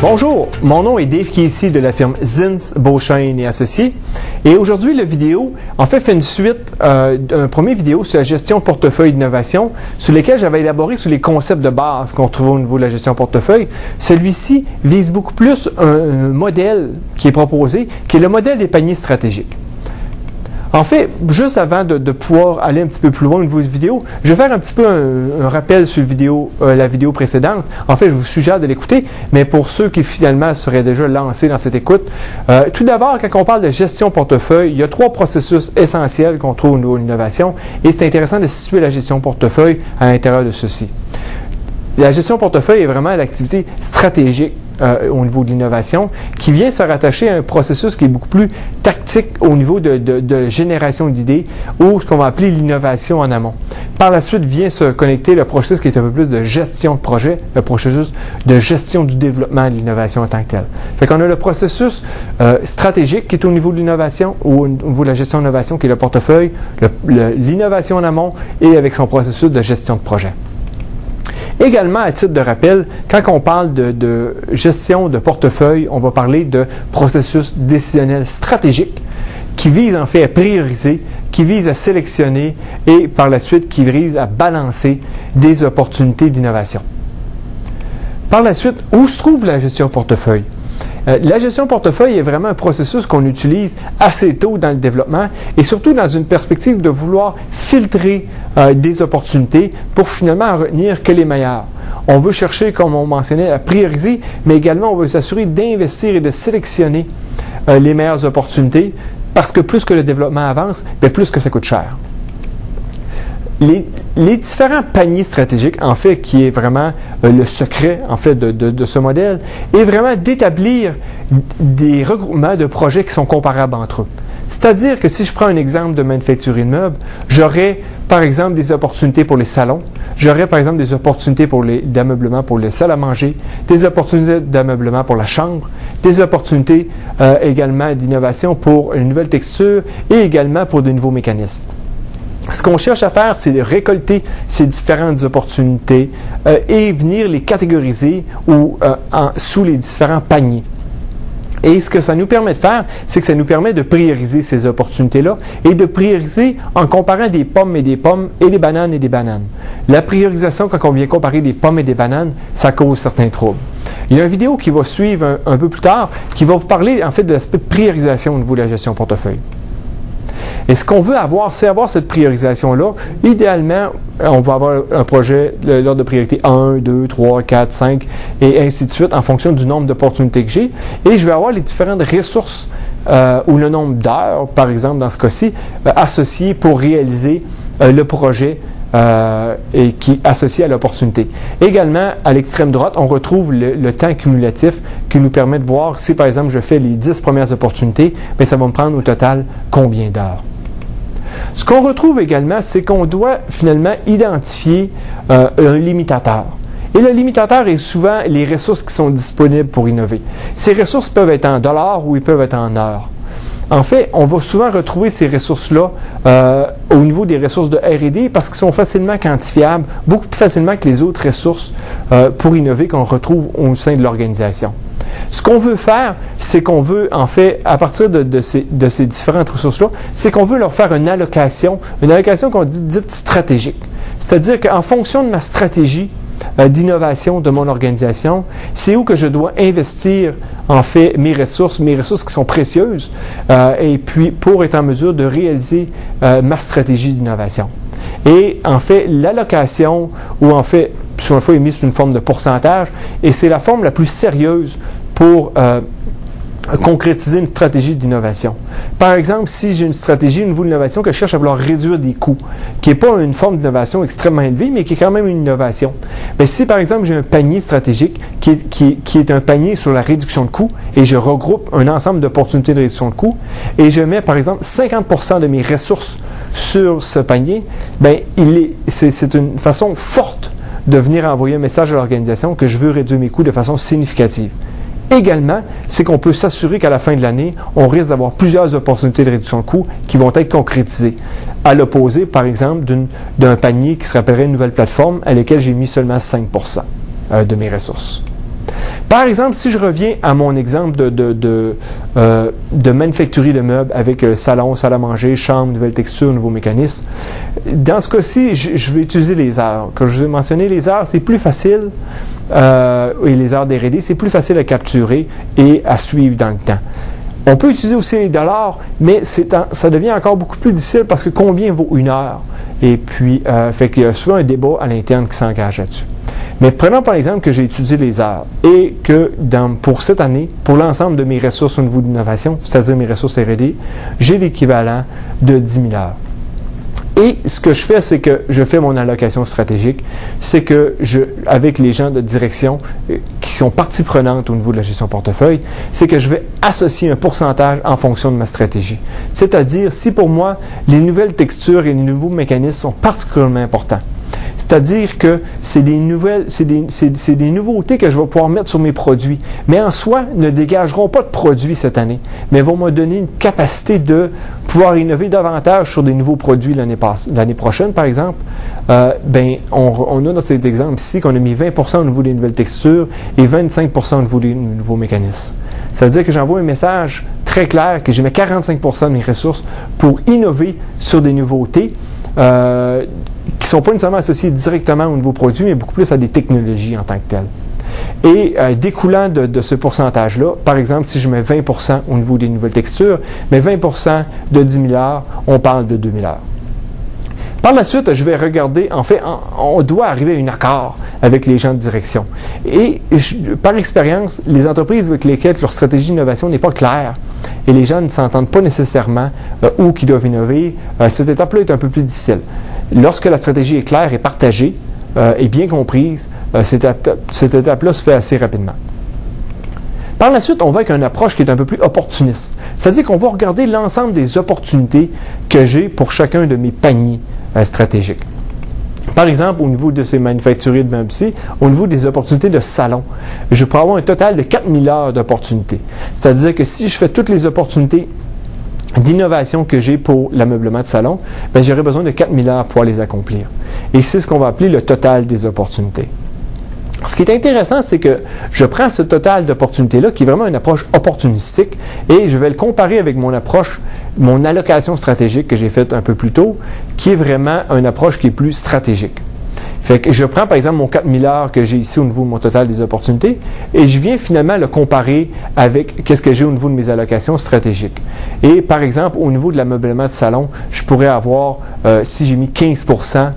Bonjour, mon nom est Dave Casey de la firme Zins, Beauchesne et Associés. Et aujourd'hui, la vidéo, fait une suite d'un premier vidéo sur la gestion portefeuille d'innovation, sur lequel j'avais élaboré sur les concepts de base qu'on trouve au niveau de la gestion portefeuille. Celui-ci vise beaucoup plus un modèle qui est proposé, qui est le modèle des paniers stratégiques. En fait, juste avant de pouvoir aller un petit peu plus loin au niveau de la vidéo, je vais faire un petit peu un rappel sur la vidéo précédente. En fait, je vous suggère de l'écouter, mais pour ceux qui finalement seraient déjà lancés dans cette écoute, tout d'abord, quand on parle de gestion portefeuille, il y a 3 processus essentiels qu'on trouve au niveau de l'innovation et c'est intéressant de situer la gestion portefeuille à l'intérieur de ceci. La gestion portefeuille est vraiment l'activité stratégique au niveau de l'innovation qui vient se rattacher à un processus qui est beaucoup plus tactique au niveau de génération d'idées ou ce qu'on va appeler l'innovation en amont. Par la suite vient se connecter le processus qui est un peu plus de gestion de projet, le processus de gestion du développement de l'innovation en tant que tel. Fait qu'on a le processus stratégique qui est au niveau de l'innovation ou au niveau de la gestion d'innovation qui est le portefeuille, l'innovation en amont et avec son processus de gestion de projet. Également, à titre de rappel, quand on parle de gestion de portefeuille, on va parler de processus décisionnel stratégique qui vise en fait à prioriser, qui vise à sélectionner et par la suite qui vise à balancer des opportunités d'innovation. Par la suite, où se trouve la gestion portefeuille? La gestion portefeuille est vraiment un processus qu'on utilise assez tôt dans le développement et surtout dans une perspective de vouloir filtrer des opportunités pour finalement en retenir que les meilleures. On veut chercher, comme on mentionnait, à prioriser, mais également on veut s'assurer d'investir et de sélectionner les meilleures opportunités parce que plus que le développement avance, plus que ça coûte cher. Les différents paniers stratégiques, en fait, qui est vraiment le secret, en fait, de ce modèle, est vraiment d'établir des regroupements de projets qui sont comparables entre eux. C'est-à-dire que si je prends un exemple de manufacturier de meubles, j'aurais, par exemple, des opportunités pour les salons, j'aurais, par exemple, des opportunités d'ameublement pour les salles à manger, des opportunités d'ameublement pour la chambre, des opportunités également d'innovation pour une nouvelle texture et également pour de nouveaux mécanismes. Ce qu'on cherche à faire, c'est de récolter ces différentes opportunités et venir les catégoriser sous les différents paniers. Et ce que ça nous permet de faire, c'est que ça nous permet de prioriser ces opportunités-là et de prioriser en comparant des pommes et des pommes et des bananes et des bananes. La priorisation, quand on vient comparer des pommes et des bananes, ça cause certains troubles. Il y a une vidéo qui va suivre un peu plus tard qui va vous parler en fait de l'aspect de priorisation au niveau de la gestion portefeuille. Et ce qu'on veut avoir, c'est avoir cette priorisation-là. Idéalement, on va avoir un projet, l'ordre de priorité 1, 2, 3, 4, 5, et ainsi de suite, en fonction du nombre d'opportunités que j'ai. Et je vais avoir les différentes ressources ou le nombre d'heures, par exemple, dans ce cas-ci, associées pour réaliser le projet et qui est associé à l'opportunité. Également, à l'extrême droite, on retrouve le temps cumulatif qui nous permet de voir si, par exemple, je fais les 10 premières opportunités, ça va me prendre au total combien d'heures. Ce qu'on retrouve également, c'est qu'on doit finalement identifier un limitateur. Et le limitateur est souvent les ressources qui sont disponibles pour innover. Ces ressources peuvent être en dollars ou ils peuvent être en heures. En fait, on va souvent retrouver ces ressources-là au niveau des ressources de R&D parce qu'ils sont facilement quantifiables, beaucoup plus facilement que les autres ressources pour innover qu'on retrouve au sein de l'organisation. Ce qu'on veut faire, c'est qu'on veut, en fait, à partir de ces différentes ressources-là, c'est qu'on veut leur faire une allocation qu'on dit dite stratégique. C'est-à-dire qu'en fonction de ma stratégie d'innovation de mon organisation, c'est où que je dois investir, en fait, mes ressources qui sont précieuses, et puis pour être en mesure de réaliser ma stratégie d'innovation. Et en fait, l'allocation, ou en fait, sur une fois, est mise sous une forme de pourcentage, et c'est la forme la plus sérieuse pour concrétiser une stratégie d'innovation. Par exemple, si j'ai une stratégie au niveau de l'innovation que je cherche à vouloir réduire des coûts, qui n'est pas une forme d'innovation extrêmement élevée, mais qui est quand même une innovation. Si par exemple j'ai un panier stratégique qui est un panier sur la réduction de coûts, et je regroupe un ensemble d'opportunités de réduction de coûts, et je mets par exemple 50% de mes ressources sur ce panier, c'est une façon forte de venir envoyer un message à l'organisation que je veux réduire mes coûts de façon significative. Également, c'est qu'on peut s'assurer qu'à la fin de l'année, on risque d'avoir plusieurs opportunités de réduction de coûts qui vont être concrétisées. À l'opposé, par exemple, d'un panier qui se rappellerait une nouvelle plateforme à laquelle j'ai mis seulement 5% de mes ressources. Par exemple, si je reviens à mon exemple de manufacturier de meubles avec salon, salle à manger, chambre, nouvelle texture, nouveau mécanisme, dans ce cas-ci, je vais utiliser les heures. Comme je vous ai mentionné, les heures, c'est plus facile, et les heures d'R&D, c'est plus facile à capturer et à suivre dans le temps. On peut utiliser aussi les dollars, mais ça devient encore beaucoup plus difficile parce que combien vaut une heure? Et puis, fait qu'il y a souvent un débat à l'interne qui s'engage là-dessus. Mais prenons par exemple que j'ai utilisé les heures et que pour cette année, pour l'ensemble de mes ressources au niveau d'innovation, c'est-à-dire mes ressources R&D, j'ai l'équivalent de 10 000 heures. Et ce que je fais, c'est que je fais mon allocation stratégique, c'est que avec les gens de direction qui sont partie prenante au niveau de la gestion portefeuille, c'est que je vais associer un pourcentage en fonction de ma stratégie. C'est-à-dire, si pour moi, les nouvelles textures et les nouveaux mécanismes sont particulièrement importants, c'est-à-dire que c'est des nouveautés que je vais pouvoir mettre sur mes produits, mais en soi ne dégageront pas de produits cette année, mais vont me donner une capacité de pouvoir innover davantage sur des nouveaux produits l'année prochaine, par exemple. On a dans cet exemple ici qu'on a mis 20% au niveau des nouvelles textures et 25% au niveau des nouveaux mécanismes. Ça veut dire que j'envoie un message très clair que je mets 45% de mes ressources pour innover sur des nouveautés qui ne sont pas nécessairement associées directement aux nouveaux produits, mais beaucoup plus à des technologies en tant que telles. Et découlant de ce pourcentage-là, par exemple, si je mets 20% au niveau des nouvelles textures, mais 20% de 10 000 heures, on parle de 2 000 heures. Par la suite, je vais regarder, en fait, on doit arriver à un accord avec les gens de direction. Et par expérience, les entreprises avec lesquelles leur stratégie d'innovation n'est pas claire et les gens ne s'entendent pas nécessairement où ils doivent innover, cette étape-là est un peu plus difficile. Lorsque la stratégie est claire et partagée et bien comprise, cette étape-là se fait assez rapidement. Par la suite, on va avec une approche qui est un peu plus opportuniste. C'est-à-dire qu'on va regarder l'ensemble des opportunités que j'ai pour chacun de mes paniers stratégiques. Par exemple, au niveau de ces manufacturiers de meubles-ci, au niveau des opportunités de salon, je pourrais avoir un total de 4 000 heures d'opportunités. C'est-à-dire que si je fais toutes les opportunités d'innovation que j'ai pour l'ameublement de salon, j'aurai besoin de 4 000 heures pour les accomplir. Et c'est ce qu'on va appeler le total des opportunités. Ce qui est intéressant, c'est que je prends ce total d'opportunités-là, qui est vraiment une approche opportunistique, et je vais le comparer avec mon approche, mon allocation stratégique que j'ai faite un peu plus tôt, qui est vraiment une approche qui est plus stratégique. Fait que je prends par exemple mon 4 000 heures que j'ai ici au niveau de mon total des opportunités et je viens finalement le comparer avec qu'est-ce que j'ai au niveau de mes allocations stratégiques. Et par exemple, au niveau de l'ameublement de salon, je pourrais avoir, si j'ai mis 15%,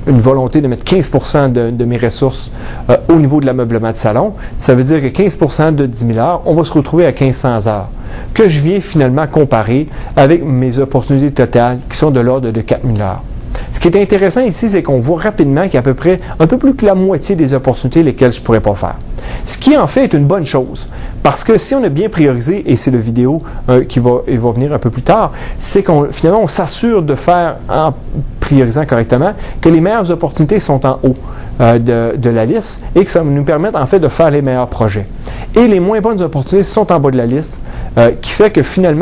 une volonté de mettre 15% de mes ressources au niveau de l'ameublement de salon, ça veut dire que 15% de 10 000 heures, on va se retrouver à 1500 heures, que je viens finalement comparer avec mes opportunités totales qui sont de l'ordre de 4 000 heures. Ce qui est intéressant ici, c'est qu'on voit rapidement qu'il y a à peu près un peu plus que la moitié des opportunités lesquelles je ne pourrais pas faire. Ce qui en fait est une bonne chose, parce que si on a bien priorisé, et c'est la vidéo qui va venir un peu plus tard, c'est qu'on finalement on s'assure de faire, en priorisant correctement, que les meilleures opportunités sont en haut de la liste et que ça va nous permettre en fait de faire les meilleurs projets. Et les moins bonnes opportunités sont en bas de la liste, qui fait que finalement